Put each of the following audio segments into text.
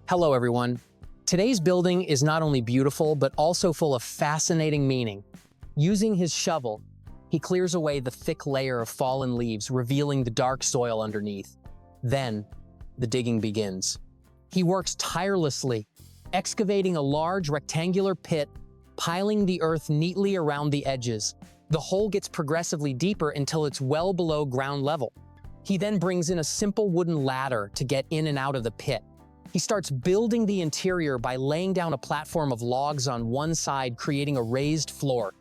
Hello everyone. Today's building is not only beautiful, but also full of fascinating meaning. Using his shovel, he clears away the thick layer of fallen leaves, revealing the dark soil underneath. Then, the digging begins. He works tirelessly, excavating a large rectangular pit, piling the earth neatly around the edges. The hole gets progressively deeper until it's well below ground level. He then brings in a simple wooden ladder to get in and out of the pit. He starts building the interior by laying down a platform of logs on one side, creating a raised floor.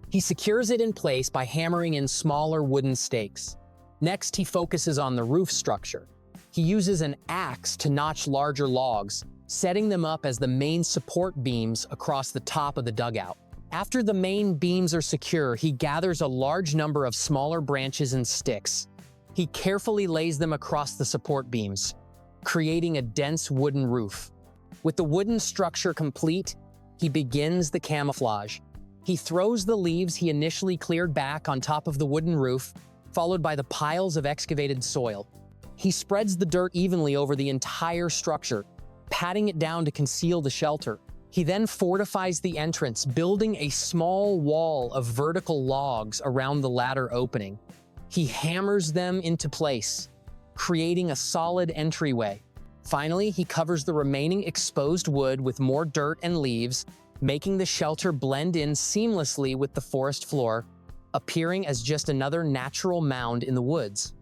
He secures it in place by hammering in smaller wooden stakes. Next, he focuses on the roof structure. He uses an axe to notch larger logs, setting them up as the main support beams across the top of the dugout. After the main beams are secure, he gathers a large number of smaller branches and sticks. He carefully lays them across the support beams, creating a dense wooden roof. With the wooden structure complete, he begins the camouflage. He throws the leaves he initially cleared back on top of the wooden roof, followed by the piles of excavated soil. He spreads the dirt evenly over the entire structure, patting it down to conceal the shelter. He then fortifies the entrance, building a small wall of vertical logs around the ladder opening. He hammers them into place, creating a solid entryway. Finally, he covers the remaining exposed wood with more dirt and leaves, making the shelter blend in seamlessly with the forest floor, appearing as just another natural mound in the woods.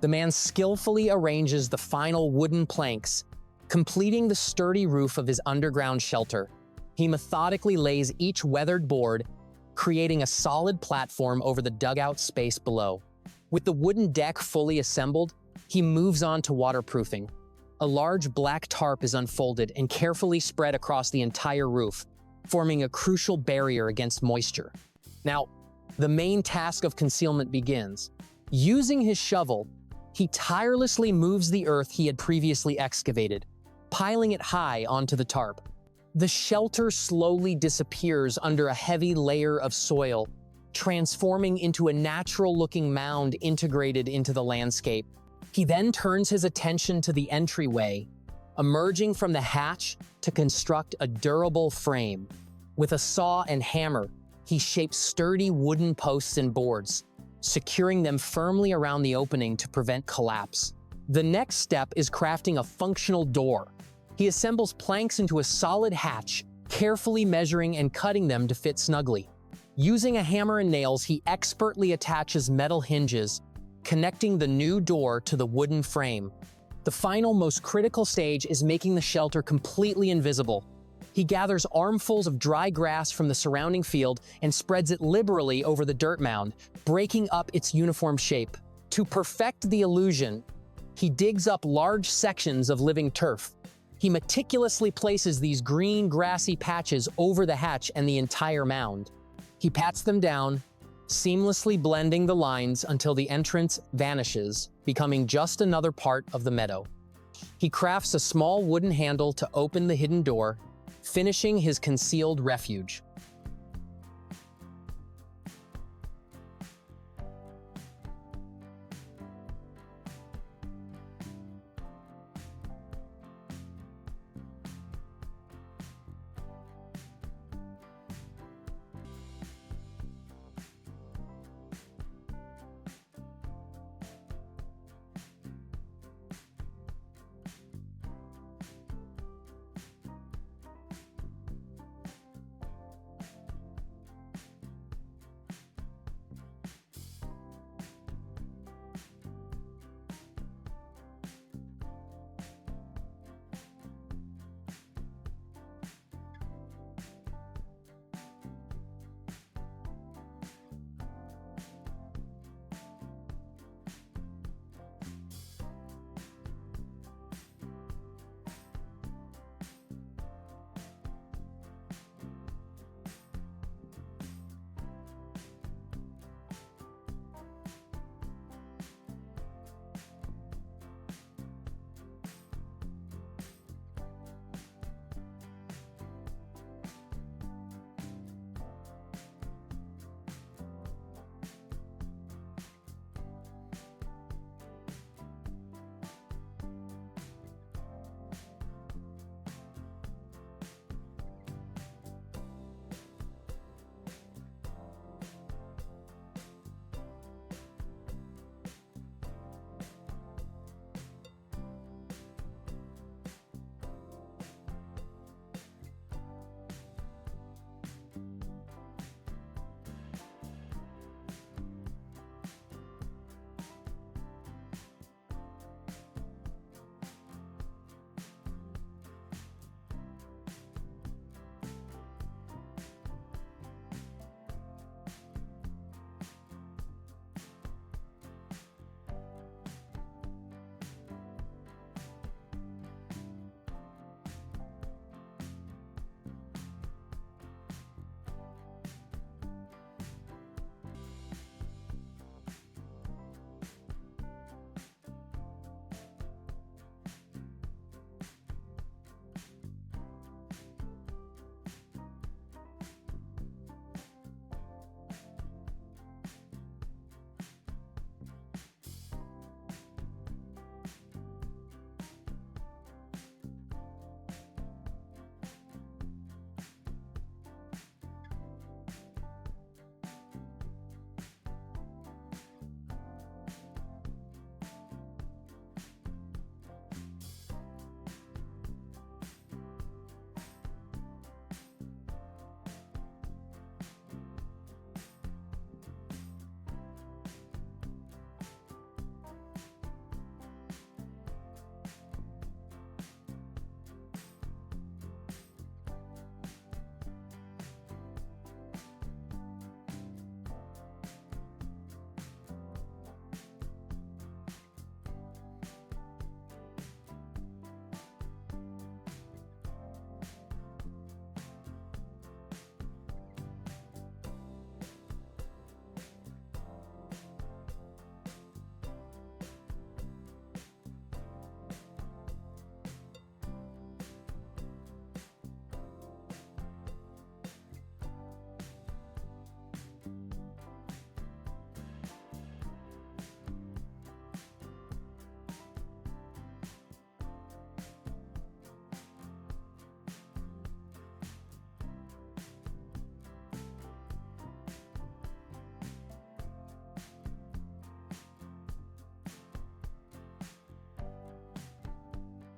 The man skillfully arranges the final wooden planks, completing the sturdy roof of his underground shelter. He methodically lays each weathered board, creating a solid platform over the dugout space below. With the wooden deck fully assembled, he moves on to waterproofing. A large black tarp is unfolded and carefully spread across the entire roof, forming a crucial barrier against moisture. Now, the main task of concealment begins. Using his shovel, he tirelessly moves the earth he had previously excavated, piling it high onto the tarp. The shelter slowly disappears under a heavy layer of soil, transforming into a natural-looking mound integrated into the landscape. He then turns his attention to the entryway, emerging from the hatch to construct a durable frame. With a saw and hammer, he shapes sturdy wooden posts and boards, securing them firmly around the opening to prevent collapse. The next step is crafting a functional door. He assembles planks into a solid hatch, carefully measuring and cutting them to fit snugly. Using a hammer and nails, he expertly attaches metal hinges, connecting the new door to the wooden frame. The final, most critical stage is making the shelter completely invisible. He gathers armfuls of dry grass from the surrounding field and spreads it liberally over the dirt mound, breaking up its uniform shape. To perfect the illusion, he digs up large sections of living turf. He meticulously places these green, grassy patches over the hatch and the entire mound. He pats them down, seamlessly blending the lines until the entrance vanishes, becoming just another part of the meadow. He crafts a small wooden handle to open the hidden door, finishing his concealed refuge.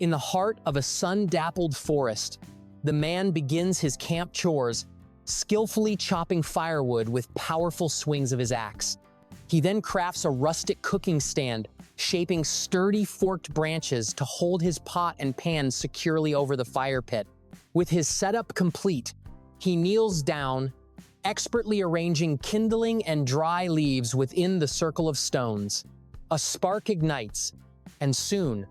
In the heart of a sun-dappled forest, the man begins his camp chores, skillfully chopping firewood with powerful swings of his axe. He then crafts a rustic cooking stand, shaping sturdy forked branches to hold his pot and pan securely over the fire pit. With his setup complete, he kneels down, expertly arranging kindling and dry leaves within the circle of stones. A spark ignites, and soon,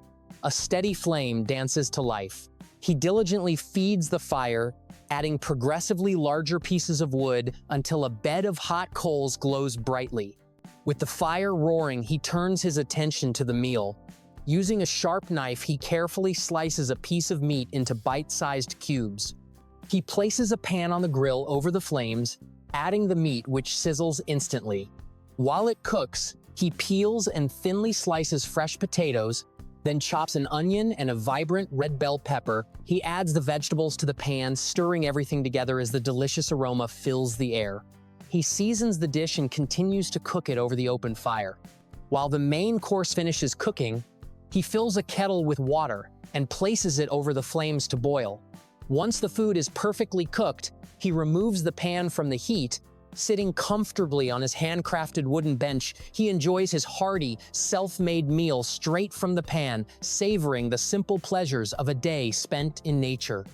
a steady flame dances to life. He diligently feeds the fire, adding progressively larger pieces of wood until a bed of hot coals glows brightly. With the fire roaring, he turns his attention to the meal. Using a sharp knife, he carefully slices a piece of meat into bite-sized cubes. He places a pan on the grill over the flames, adding the meat, which sizzles instantly. While it cooks, he peels and thinly slices fresh potatoes, then chops an onion and a vibrant red bell pepper. He adds the vegetables to the pan, stirring everything together as the delicious aroma fills the air. He seasons the dish and continues to cook it over the open fire. While the main course finishes cooking, he fills a kettle with water and places it over the flames to boil. Once the food is perfectly cooked, he removes the pan from the heat. Sitting comfortably on his handcrafted wooden bench, he enjoys his hearty, self-made meal straight from the pan, savoring the simple pleasures of a day spent in nature.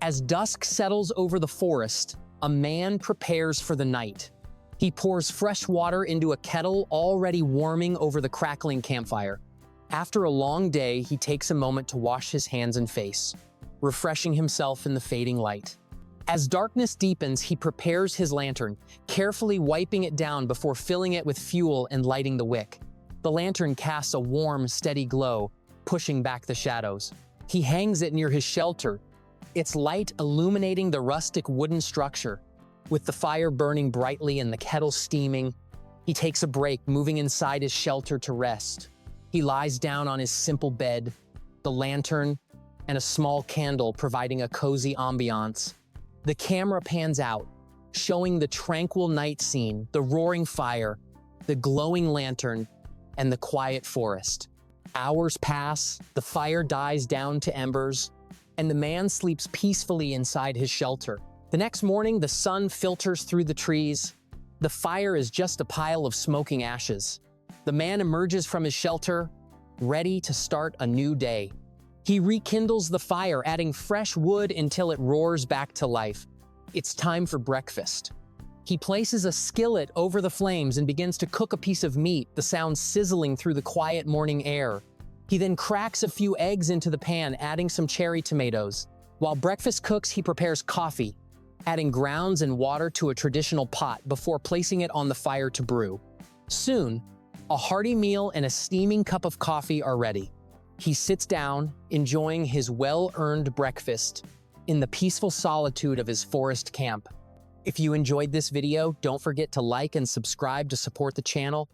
As dusk settles over the forest, a man prepares for the night. He pours fresh water into a kettle already warming over the crackling campfire. After a long day, he takes a moment to wash his hands and face, refreshing himself in the fading light. As darkness deepens, he prepares his lantern, carefully wiping it down before filling it with fuel and lighting the wick. The lantern casts a warm, steady glow, pushing back the shadows. He hangs it near his shelter, its light illuminating the rustic wooden structure. With the fire burning brightly and the kettle steaming, he takes a break, moving inside his shelter to rest. He lies down on his simple bed, the lantern and a small candle providing a cozy ambiance. The camera pans out, showing the tranquil night scene, the roaring fire, the glowing lantern, and the quiet forest. Hours pass, the fire dies down to embers, and the man sleeps peacefully inside his shelter. The next morning, the sun filters through the trees. The fire is just a pile of smoking ashes. The man emerges from his shelter, ready to start a new day. He rekindles the fire, adding fresh wood until it roars back to life. It's time for breakfast. He places a skillet over the flames and begins to cook a piece of meat, the sound sizzling through the quiet morning air. He then cracks a few eggs into the pan, adding some cherry tomatoes. While breakfast cooks, he prepares coffee, adding grounds and water to a traditional pot before placing it on the fire to brew. Soon, a hearty meal and a steaming cup of coffee are ready. He sits down, enjoying his well-earned breakfast in the peaceful solitude of his forest camp. If you enjoyed this video, don't forget to like and subscribe to support the channel.